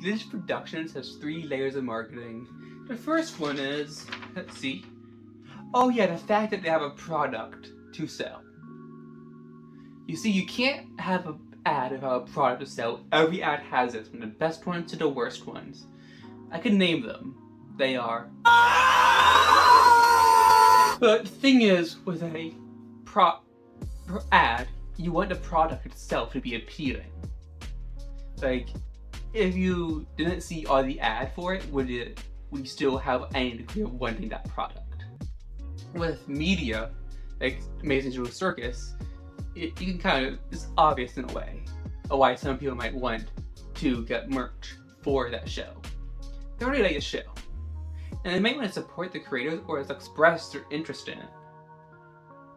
Glitch Productions has 3 layers of marketing. The first one is, let's see. Oh yeah, the fact that they have a product to sell. You see, you can't have an ad without a product to sell. Every ad has it, from the best ones to the worst ones. I can name them. They are. But the thing is, with a ad, you want the product itself to be appealing. Like, if you didn't see all the ad for it, would you still have any degree of wanting that product? With media, like Amazing Jewel Circus, you can kind of, it's obvious in a way why some people might want to get merch for that show. They already like the show, and they might want to support the creators or just express their interest in it.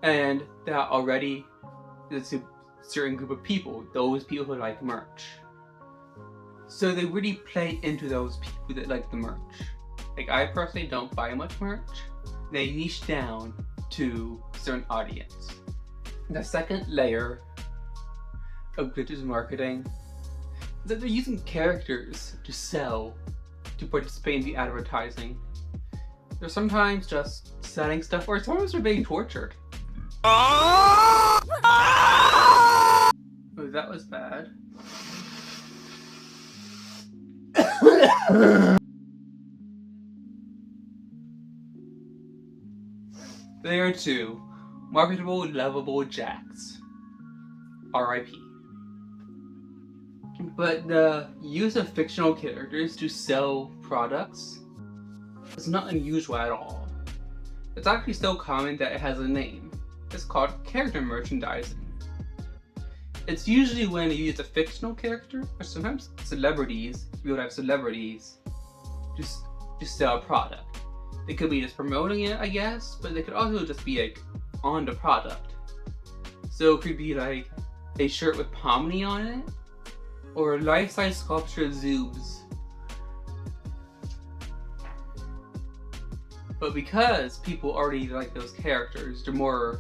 And there are already there's a certain group of people, those people who like merch. So they really play into those people that like the merch. Like, I personally don't buy much merch. They niche down to a certain audience. The second layer of Glitch's marketing is that they're using characters to sell, to participate in the advertising. They're sometimes just selling stuff, or sometimes they're being tortured. Oh, that was bad. Layer 2. Marketable, lovable Jax. R.I.P. But the use of fictional characters to sell products is not unusual at all. It's actually so common that it has a name. It's called character merchandising. It's usually when you use a fictional character, or sometimes celebrities, you would have celebrities to sell a product. They could be just promoting it, I guess, but they could also just be like on the product. So it could be like a shirt with Pomni on it, or a life-size sculpture of Zoobs. But because people already like those characters, they're more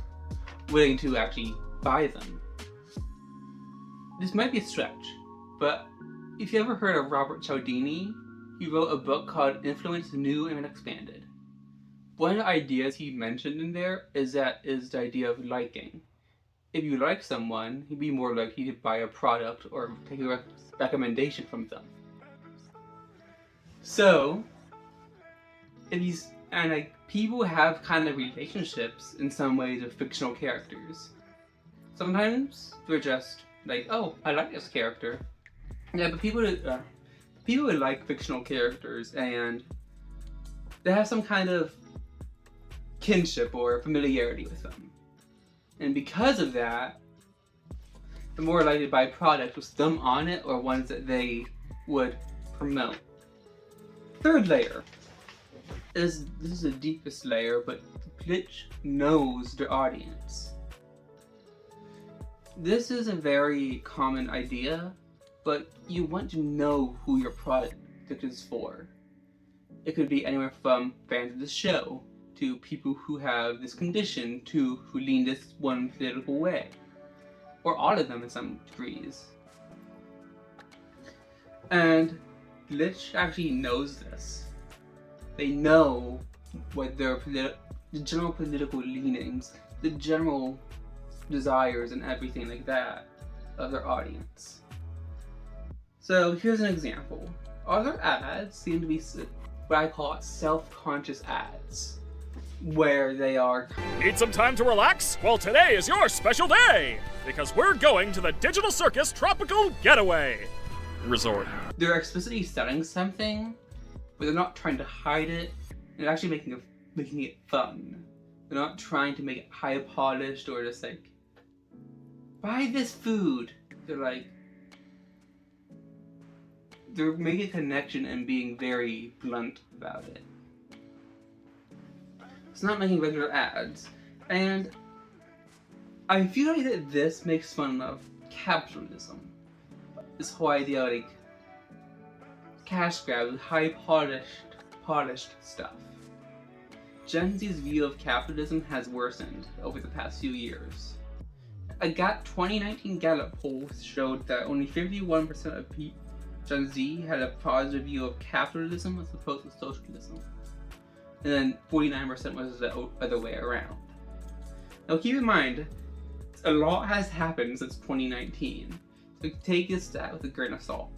willing to actually buy them. This might be a stretch, but if you ever heard of Robert Cialdini, he wrote a book called Influence New and Expanded. One of the ideas he mentioned in there is the idea of liking. If you like someone, you'd be more likely to buy a product or take a recommendation from them. So, people have kind of relationships in some ways with fictional characters. Sometimes they're just like, oh, I like this character. Yeah, but people would like fictional characters, and they have some kind of kinship or familiarity with them. And because of that, they're more likely to buy products with them on it or ones that they would promote. Third layer. This is the deepest layer, but Glitch knows their audience. This is a very common idea, but you want to know who your product is for. It could be anywhere from fans of the show, to people who have this condition, to who lean this one political way. Or all of them in some degrees. And Glitch actually knows this. They know what their the general political leanings, the general desires and everything like that of their audience. So here's an example. Other ads seem to be what I call self-conscious ads, where they are... Need some time to relax? Well, today is your special day, because we're going to the Digital Circus Tropical Getaway Resort. They're explicitly selling something, but they're not trying to hide it. They're actually making it fun. They're not trying to make it high polished or just like, buy this food. They're making a connection and being very blunt about it. It's not making regular ads. And I feel like that this makes fun of capitalism. This whole idea of like cash grab with high polished stuff. Gen Z's view of capitalism has worsened over the past few years. A 2019 Gallup poll showed that only 51% Gen Z had a positive view of capitalism as opposed to socialism. And then 49% was the other way around. Now keep in mind, a lot has happened since 2019, so take this stat with a grain of salt.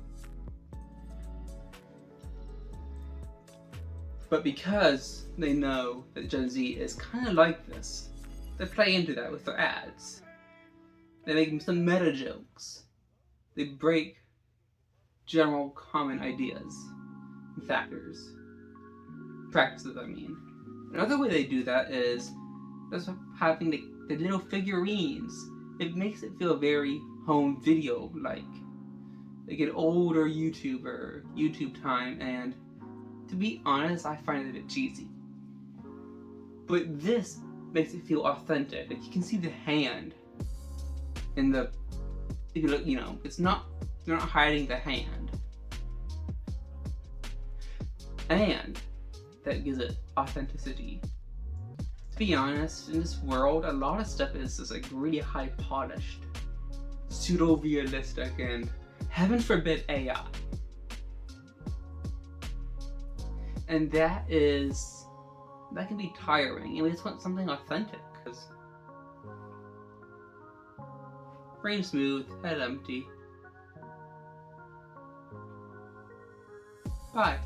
But because they know that Gen Z is kind of like this, they play into that with their ads. They make some meta jokes. They break general common ideas and factors. Practices, I mean. Another way they do that is just having the little figurines. It makes it feel very home video like an older YouTuber, YouTube time, and to be honest, I find it a bit cheesy. But this makes it feel authentic. Like you can see the hand in the, if you look, it's not, they're not hiding the hand. And that gives it authenticity. To be honest, in this world, a lot of stuff is just like really high polished, pseudo realistic, and heaven forbid AI. And that can be tiring. We just want something authentic. Brain smooth, head empty. Bye.